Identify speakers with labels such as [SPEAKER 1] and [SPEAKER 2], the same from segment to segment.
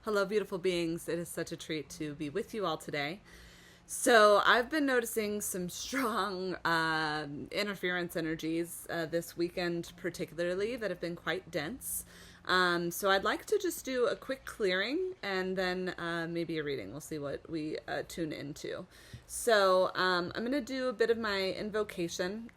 [SPEAKER 1] Hello, beautiful beings. It is such a treat to be with you all today. So, I've been noticing some strong interference energies this weekend, particularly, that have been quite dense. So, I'd like to just do a quick clearing and then maybe a reading. We'll see what we tune into. So, I'm going to do a bit of my invocation.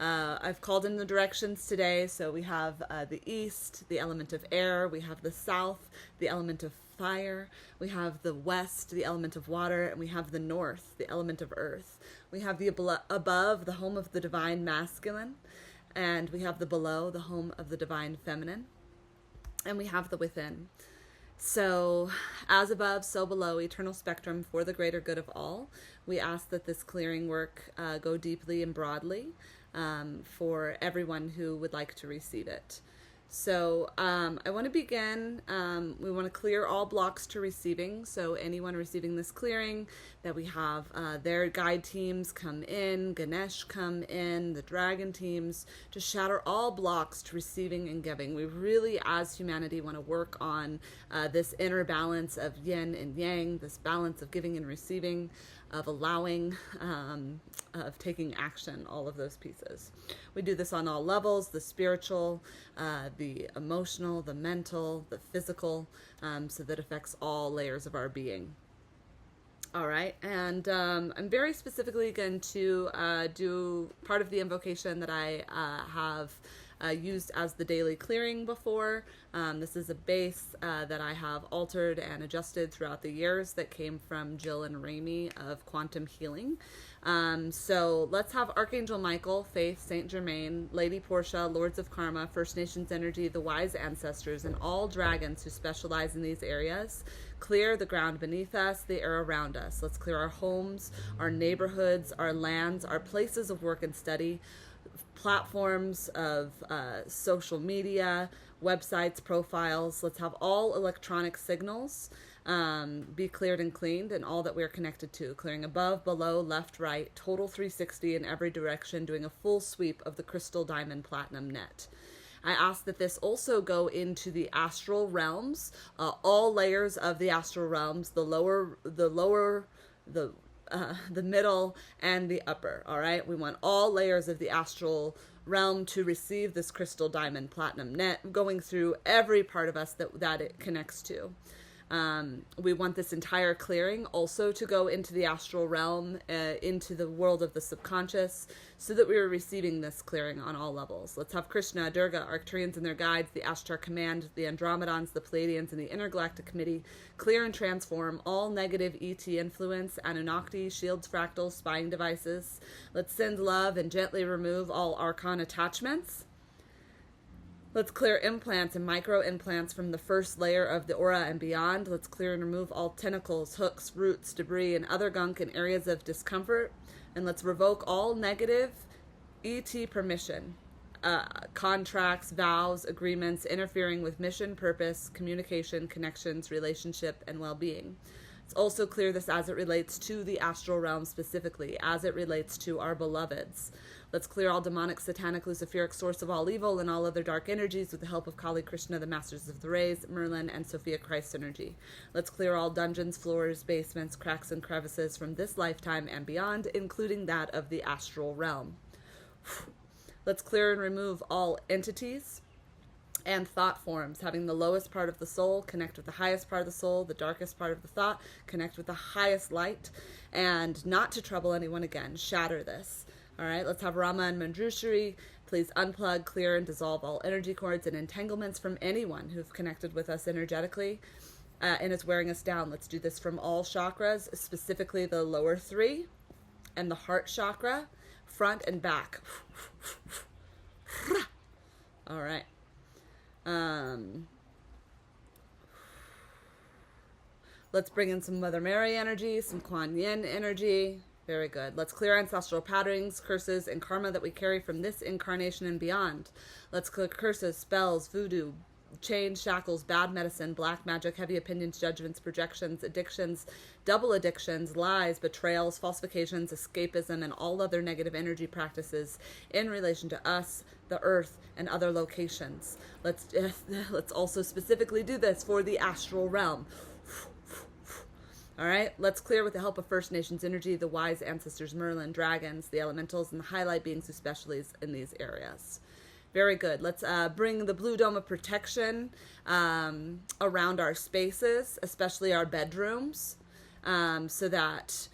[SPEAKER 1] I've called in the directions today. So we have the east, the element of air. We have the south, the element of fire. We have the west, the element of water. And we have the north, the element of earth. We have the above, the home of the divine masculine. And we have the below, the home of the divine feminine. And we have the within. So, as above, so below, eternal spectrum for the greater good of all. We ask that this clearing work go deeply and broadly for everyone who would like to receive it. So I want to begin. We want to clear all blocks to receiving. So anyone receiving this clearing, that we have their guide teams come in, Ganesh come in, the dragon teams, to shatter all blocks to receiving and giving. We really, as humanity, want to work on this inner balance of yin and yang, this balance of giving and receiving, of allowing, of taking action, all of those pieces. We do this on all levels, the spiritual, the emotional, the mental, the physical, so that affects all layers of our being. All right, and I'm very specifically going to do part of the invocation that I have used as the daily clearing before. This is a base that I have altered and adjusted throughout the years that came from Jill and Rami of Quantum Healing. So let's have Archangel Michael, Faith, Saint Germain, Lady Portia, Lords of Karma, First Nations Energy, the wise ancestors, and all dragons who specialize in these areas clear the ground beneath us, the air around us. Let's clear our homes, our neighborhoods, our lands, our places of work and study, platforms of social media, websites, profiles. Let's have all electronic signals be cleared and cleaned, and all that we're connected to, clearing above, below, left, right, total 360 in every direction, doing a full sweep of the crystal diamond platinum net. I ask that this also go into the astral realms, all layers of the astral realms, the middle, and the upper. All right, we want all layers of the astral realm to receive this crystal diamond platinum net, going through every part of us that it connects to. We want this entire clearing also to go into the astral realm, into the world of the subconscious, so that we are receiving this clearing on all levels. Let's have Krishna, Durga, Arcturians and their guides, the Ashtar Command, the Andromedons, the Pleiadians, and the Intergalactic Committee clear and transform all negative ET influence, Anunnaki, shields, fractals, spying devices. Let's send love and gently remove all archon attachments. Let's clear implants and micro implants from the first layer of the aura and beyond. Let's clear and remove all tentacles, hooks, roots, debris, and other gunk in areas of discomfort. And let's revoke all negative ET permission, contracts, vows, agreements interfering with mission, purpose, communication, connections, relationship, and well-being. Let's also clear this as it relates to the astral realm specifically, as it relates to our beloveds. Let's clear all demonic, satanic, luciferic source of all evil and all other dark energies with the help of Kali, Krishna, the Masters of the Rays, Merlin, and Sophia Christ energy. Let's clear all dungeons, floors, basements, cracks, and crevices from this lifetime and beyond, including that of the astral realm. Let's clear and remove all entities and thought forms, having the lowest part of the soul connect with the highest part of the soul, the darkest part of the thought connect with the highest light, and not to trouble anyone again. Shatter this. All right, let's have Rama and Manjushri. Please unplug, clear, and dissolve all energy cords and entanglements from anyone who've connected with us energetically and is wearing us down. Let's do this from all chakras, specifically the lower three and the heart chakra, front and back. All right. Let's bring in some Mother Mary energy, some Kuan Yin energy. Very good. Let's clear ancestral patterns, curses, and karma that we carry from this incarnation and beyond. Let's clear curses, spells, voodoo, chains, shackles, bad medicine, black magic, heavy opinions, judgments, projections, addictions, double addictions, lies, betrayals, falsifications, escapism, and all other negative energy practices in relation to us, the earth, and other locations. Let's also specifically do this for the astral realm. All right, let's clear with the help of First Nations energy, the wise ancestors, Merlin, dragons, the elementals, and the highlight beings who specialize in these areas. Very good. Let's bring the blue dome of protection around our spaces, especially our bedrooms, so that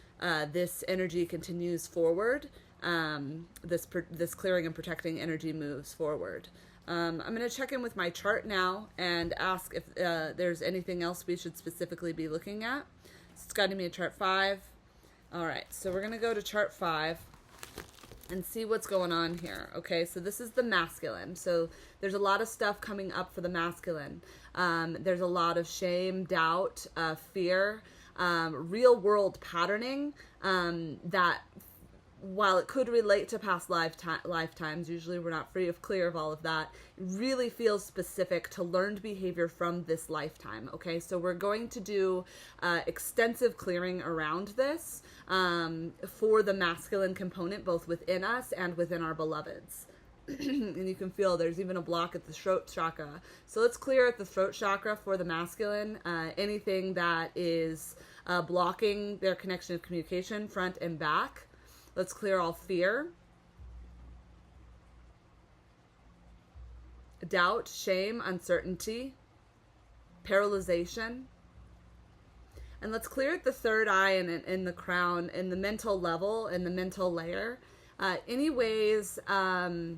[SPEAKER 1] this energy continues forward. This clearing and protecting energy moves forward. I'm going to check in with my chart now and ask if there's anything else we should specifically be looking at. It's guiding me to chart 5. All right, so we're going to go to chart 5 and see what's going on here. Okay, so this is the masculine. So there's a lot of stuff coming up for the masculine. There's a lot of shame, doubt, fear, real world patterning that, while it could relate to past lifetimes, usually we're not clear of all of that, it really feels specific to learned behavior from this lifetime, okay? So we're going to do extensive clearing around this for the masculine component, both within us and within our beloveds. And you can feel there's even a block at the throat chakra. So let's clear at the throat chakra for the masculine, anything that is blocking their connection of communication, front and back. Let's clear all fear, doubt, shame, uncertainty, paralyzation. And let's clear at the third eye and in the crown, in the mental level, in the mental layer. Any ways where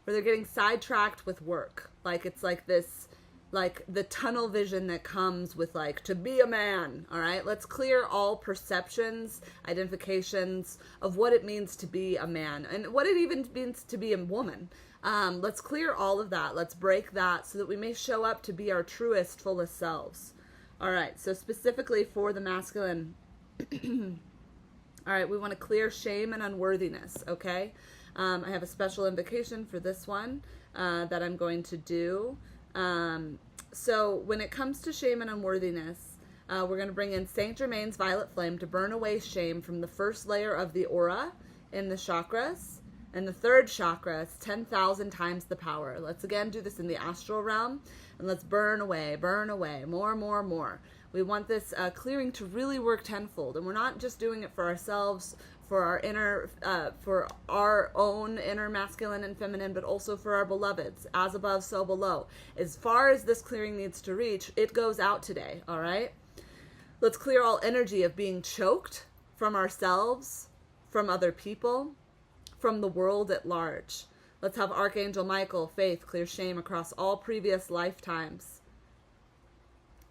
[SPEAKER 1] they're getting sidetracked with work. Like it's like this, like the tunnel vision that comes with like to be a man. All right, let's clear all perceptions, identifications of what it means to be a man and what it even means to be a woman. Let's clear all of that. Let's break that so that we may show up to be our truest, fullest selves. All right, so specifically for the masculine, all right, we want to clear shame and unworthiness, okay? I have a special invocation for this one that I'm going to do. So when it comes to shame and unworthiness, we're going to bring in Saint Germain's violet flame to burn away shame from the first layer of the aura in the chakras. And the third chakra is 10,000 times the power. Let's again do this in the astral realm, and let's burn away, more. We want this clearing to really work tenfold, and we're not just doing it for ourselves, for our inner, for our own inner masculine and feminine, but also for our beloveds, as above, so below. As far as this clearing needs to reach, it goes out today, all right? Let's clear all energy of being choked from ourselves, from other people, from the world at large. Let's have Archangel Michael, Faith, clear shame across all previous lifetimes.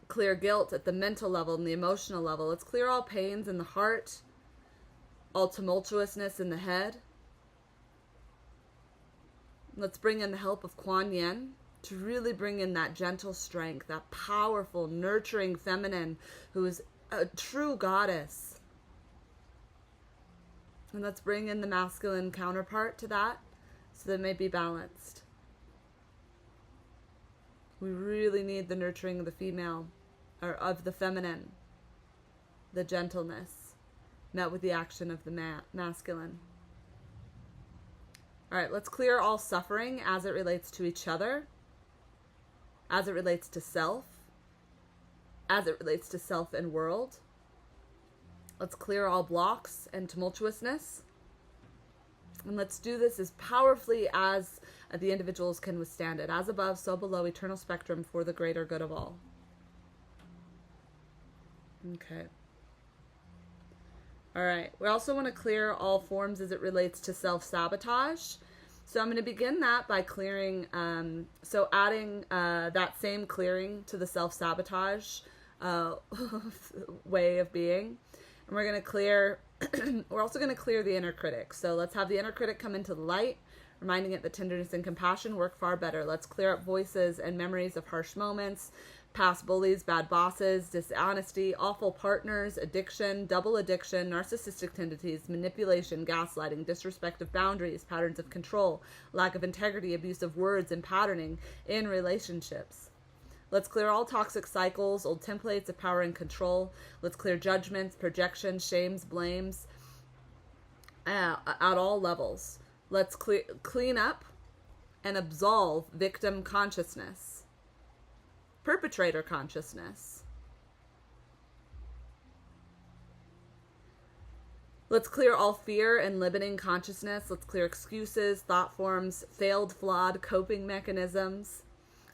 [SPEAKER 1] Clear guilt at the mental level and the emotional level. Let's clear all pains in the heart, all tumultuousness in the head. Let's bring in the help of Kuan Yin to really bring in that gentle strength, that powerful, nurturing feminine who is a true goddess. And let's bring in the masculine counterpart to that so that it may be balanced. We really need the nurturing of the female, or of the feminine, the gentleness, met with the action of the masculine. All right, let's clear all suffering as it relates to each other, as it relates to self, as it relates to self and world. Let's clear all blocks and tumultuousness. And let's do this as powerfully as the individuals can withstand it. As above, so below, eternal spectrum for the greater good of all. Okay. All right. We also want to clear all forms as it relates to self-sabotage. So I'm going to begin that by clearing, so adding that same clearing to the self-sabotage way of being. And we're going to clear, we're also going to clear the inner critic. So let's have the inner critic come into the light, reminding it that tenderness and compassion work far better. Let's clear up voices and memories of harsh moments, past bullies, bad bosses, dishonesty, awful partners, addiction, double addiction, narcissistic tendencies, manipulation, gaslighting, disrespect of boundaries, patterns of control, lack of integrity, abuse of words, and patterning in relationships. Let's clear all toxic cycles, old templates of power and control. Let's clear judgments, projections, shames, blames at all levels. Let's clean up and absolve victim consciousness, perpetrator consciousness. Let's clear all fear and limiting consciousness. Let's clear excuses, thought forms, failed, flawed coping mechanisms.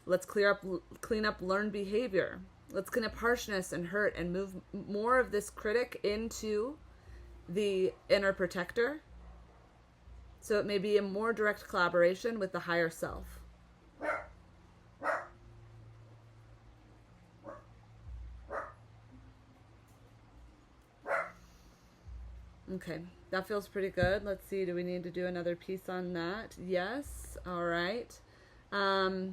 [SPEAKER 1] Let's clean up learned behavior. Let's clean up harshness and hurt and move more of this critic into the inner protector, so it may be a more direct collaboration with the higher self. Okay, that feels pretty good. Let's see, do we need to do another piece on that? Yes. All right. I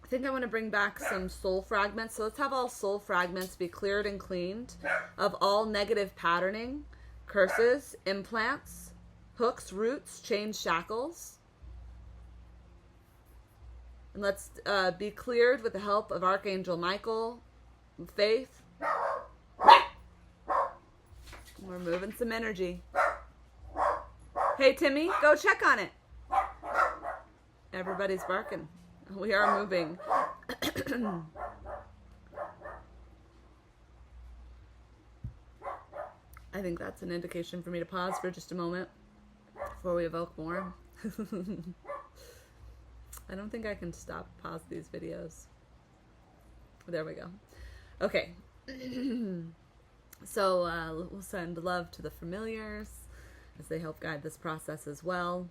[SPEAKER 1] think I want to bring back some soul fragments. So let's have all soul fragments be cleared and cleaned of all negative patterning, curses, implants, hooks, roots, chains, shackles. And let's be cleared with the help of Archangel Michael, Faith. We're moving some energy. Hey, Timmy, go check on it. Everybody's barking. We are moving. I think that's an indication for me to pause for just a moment before we evoke more. I don't think I can pause these videos. There we go. Okay. So we'll send love to the familiars as they help guide this process as well.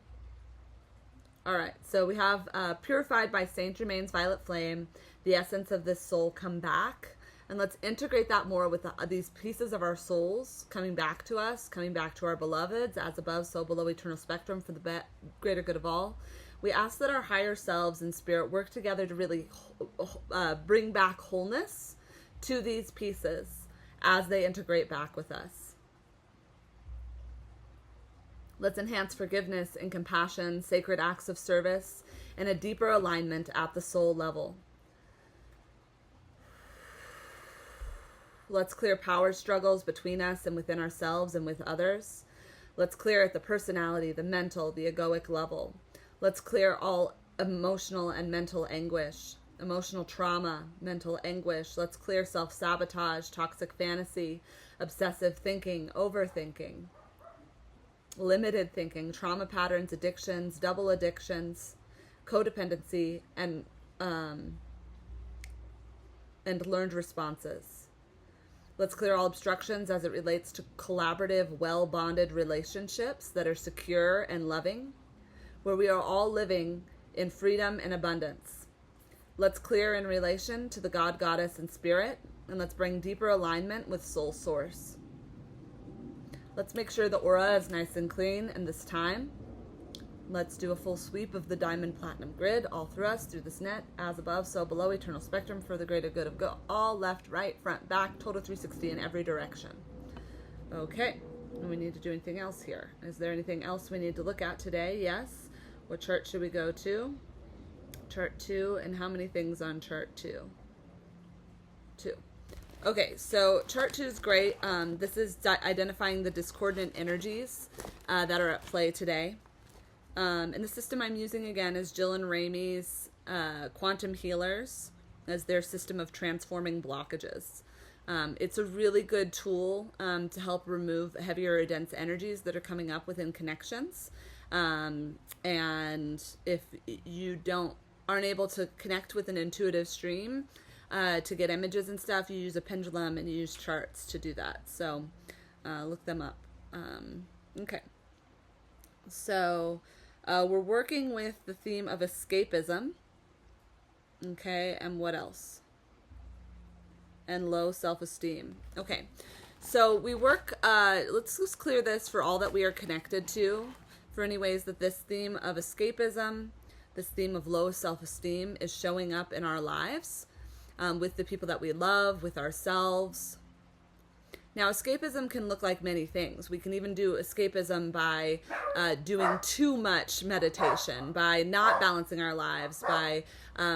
[SPEAKER 1] All right, so we have purified by Saint Germain's violet flame, the essence of this soul come back. And let's integrate that more with these pieces of our souls coming back to us, coming back to our beloveds, as above, so below, eternal spectrum, for the greater good of all. We ask that our higher selves and spirit work together to really bring back wholeness to these pieces as they integrate back with us. Let's enhance forgiveness and compassion, sacred acts of service, and a deeper alignment at the soul level. Let's clear power struggles between us and within ourselves and with others. Let's clear at the personality, the mental, the egoic level. Let's clear all emotional and mental anguish, emotional trauma, mental anguish. Let's clear self-sabotage, toxic fantasy, obsessive thinking, overthinking, limited thinking, trauma patterns, addictions, double addictions, codependency, and learned responses. Let's clear all obstructions as it relates to collaborative, well-bonded relationships that are secure and loving, where we are all living in freedom and abundance. Let's clear in relation to the God, Goddess, and Spirit, and let's bring deeper alignment with Soul Source. Let's make sure the aura is nice and clean in this time. Let's do a full sweep of the diamond platinum grid all through us, through this net, as above, so below, eternal spectrum, for the greater good of all, left, right, front, back, total 360 in every direction. Okay, and we need to do anything else here. Is there anything else we need to look at today? Yes. What chart should we go to? Chart 2, and how many things on chart 2? 2. Okay, so chart 2 is great. This is identifying the discordant energies that are at play today. And the system I'm using again is Jill and Ramey's Quantum Healers as their system of transforming blockages. It's a really good tool to help remove heavier or dense energies that are coming up within connections. And if you aren't able to connect with an intuitive stream to get images and stuff, you use a pendulum and you use charts to do that. So look them up. Okay. So we're working with the theme of escapism. Okay, and what else? And low self-esteem. Okay, so we work, let's just clear this for all that we are connected to, for any ways that this theme of escapism, this theme of low self-esteem is showing up in our lives, with the people that we love, with ourselves. Now, escapism can look like many things. We can even do escapism by doing too much meditation, by not balancing our lives, by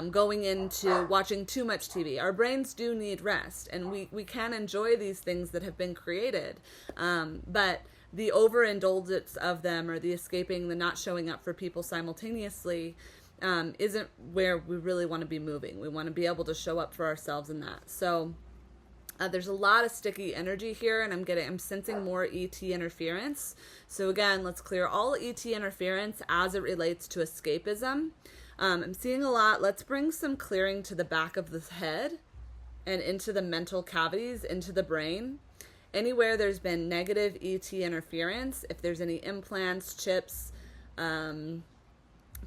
[SPEAKER 1] going into watching too much TV. Our brains do need rest, and we can enjoy these things that have been created. But the overindulgence of them, or the escaping, the not showing up for people simultaneously, isn't where we really want to be moving. We want to be able to show up for ourselves in that. So there's a lot of sticky energy here, and I'm sensing more ET interference. So again, let's clear all ET interference as it relates to escapism. I'm seeing a lot. Let's bring some clearing to the back of the head and into the mental cavities, into the brain. Anywhere there's been negative ET interference, if there's any implants, chips,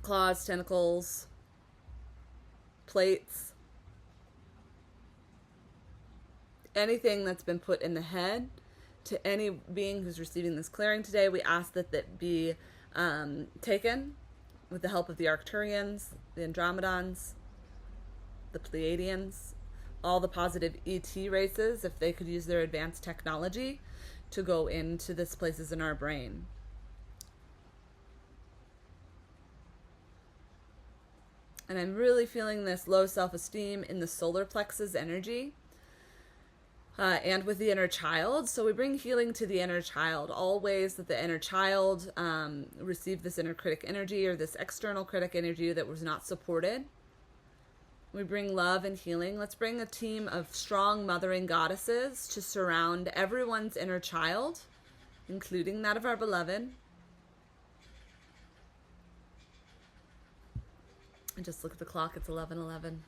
[SPEAKER 1] claws, tentacles, plates, anything that's been put in the head, to any being who's receiving this clearing today, we ask that that be taken with the help of the Arcturians, the Andromedons, the Pleiadians, all the positive ET races, if they could use their advanced technology to go into these places in our brain. And I'm really feeling this low self-esteem in the solar plexus energy. And with the inner child. So we bring healing to the inner child, all ways that the inner child received this inner critic energy, or this external critic energy that was not supported. We bring love and healing. Let's bring a team of strong mothering goddesses to surround everyone's inner child, including that of our beloved. And just look at the clock, it's 11:11.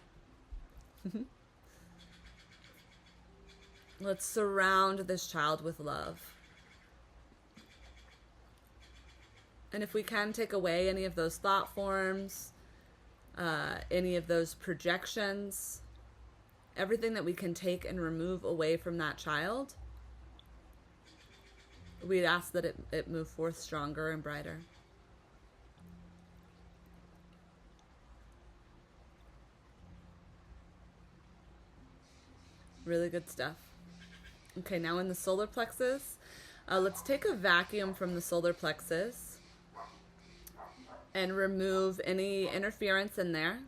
[SPEAKER 1] Let's surround this child with love. And if we can take away any of those thought forms, any of those projections, everything that we can take and remove away from that child, we'd ask that it move forth stronger and brighter. Really good stuff. Okay, now in the solar plexus, let's take a vacuum from the solar plexus and remove any interference in there.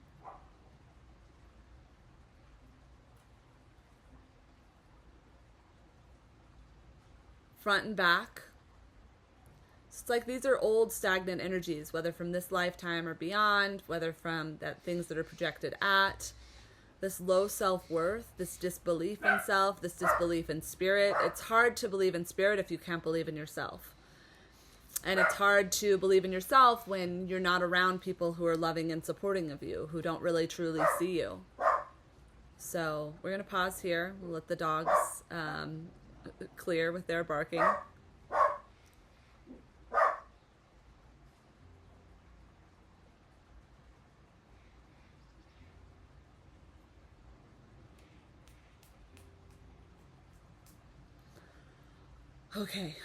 [SPEAKER 1] Front and back. It's like these are old stagnant energies, whether from this lifetime or beyond, whether from things that are projected at. This low self-worth, this disbelief in self, this disbelief in spirit. It's hard to believe in spirit if you can't believe in yourself. And it's hard to believe in yourself when you're not around people who are loving and supporting of you, who don't really truly see you. So we're going to pause here. We'll let the dogs clear with their barking. Okay.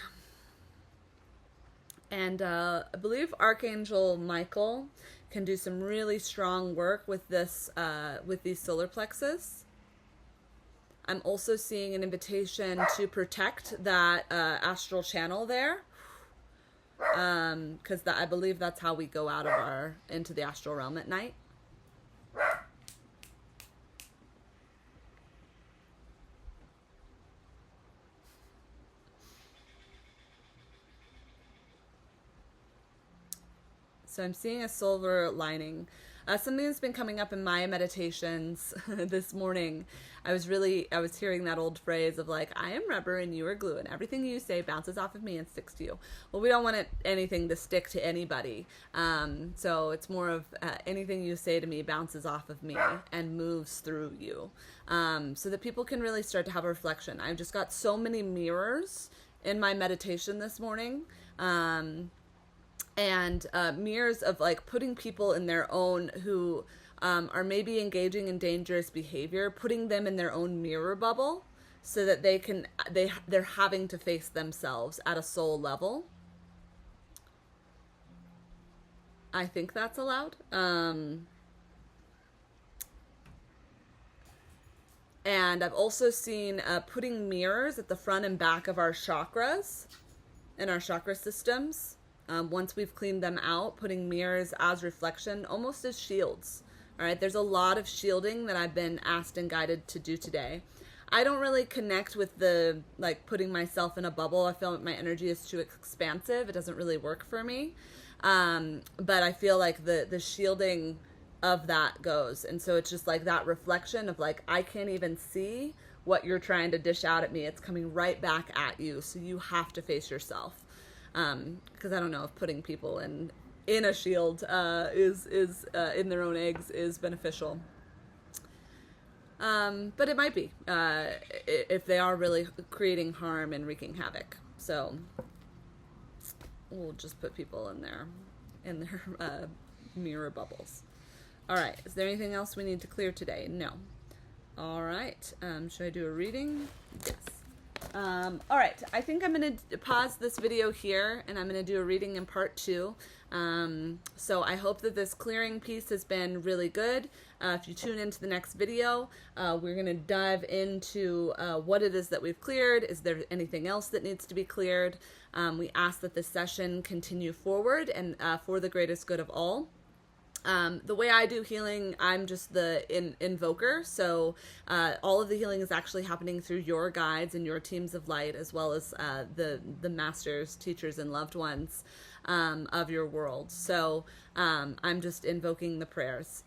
[SPEAKER 1] And I believe Archangel Michael can do some really strong work with this, with these solar plexus. I'm also seeing an invitation to protect that astral channel there, because I believe that's how we go out of into the astral realm at night. So I'm seeing a silver lining. Something that's been coming up in my meditations this morning. I was hearing that old phrase of like, I am rubber and you are glue, and everything you say bounces off of me and sticks to you. Well, we don't want anything to stick to anybody. So it's more of anything you say to me bounces off of me and moves through you. So that people can really start to have a reflection. I've just got so many mirrors in my meditation this morning. And mirrors of like putting people in their own who are maybe engaging in dangerous behavior, putting them in their own mirror bubble so that they're having to face themselves at a soul level. I think that's allowed. And I've also seen putting mirrors at the front and back of our chakras and our chakra systems. Once we've cleaned them out, putting mirrors as reflection, almost as shields. All right, there's a lot of shielding that I've been asked and guided to do today. I don't really connect with the, like, putting myself in a bubble. I feel like my energy is too expansive. It doesn't really work for me. But I feel like the shielding of that goes. And so it's just like that reflection of like, I can't even see what you're trying to dish out at me. It's coming right back at you. So you have to face yourself. Because I don't know if putting people in a shield is in their own eggs is beneficial. But it might be if they are really creating harm and wreaking havoc. So we'll just put people in their mirror bubbles. All right. Is there anything else we need to clear today? No. All right. Should I do a reading? Yes. All right. I think I'm going to pause this video here, and I'm going to do a reading in part 2. So I hope that this clearing piece has been really good. If you tune into the next video, we're going to dive into what it is that we've cleared. Is there anything else that needs to be cleared? We ask that this session continue forward and for the greatest good of all. The way I do healing, I'm just the invoker, so all of the healing is actually happening through your guides and your teams of light, as well as the masters, teachers, and loved ones of your world. So I'm just invoking the prayers.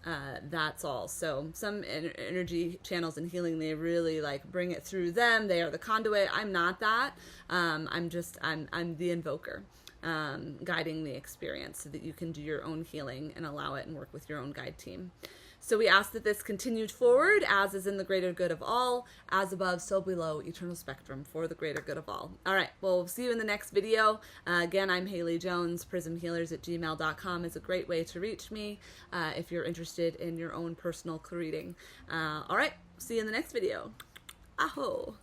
[SPEAKER 1] That's all. So some energy channels and healing, they really like bring it through them. They are the conduit. I'm not that. I'm the invoker. Guiding the experience so that you can do your own healing and allow it and work with your own guide team. So we ask that this continued forward, as is in the greater good of all, as above, so below, eternal spectrum, for the greater good of all. All right, well, we'll see you in the next video. Again, I'm Hailey Jones. Prismhealers@gmail.com is a great way to reach me if you're interested in your own personal reading. All right, see you in the next video. Aho!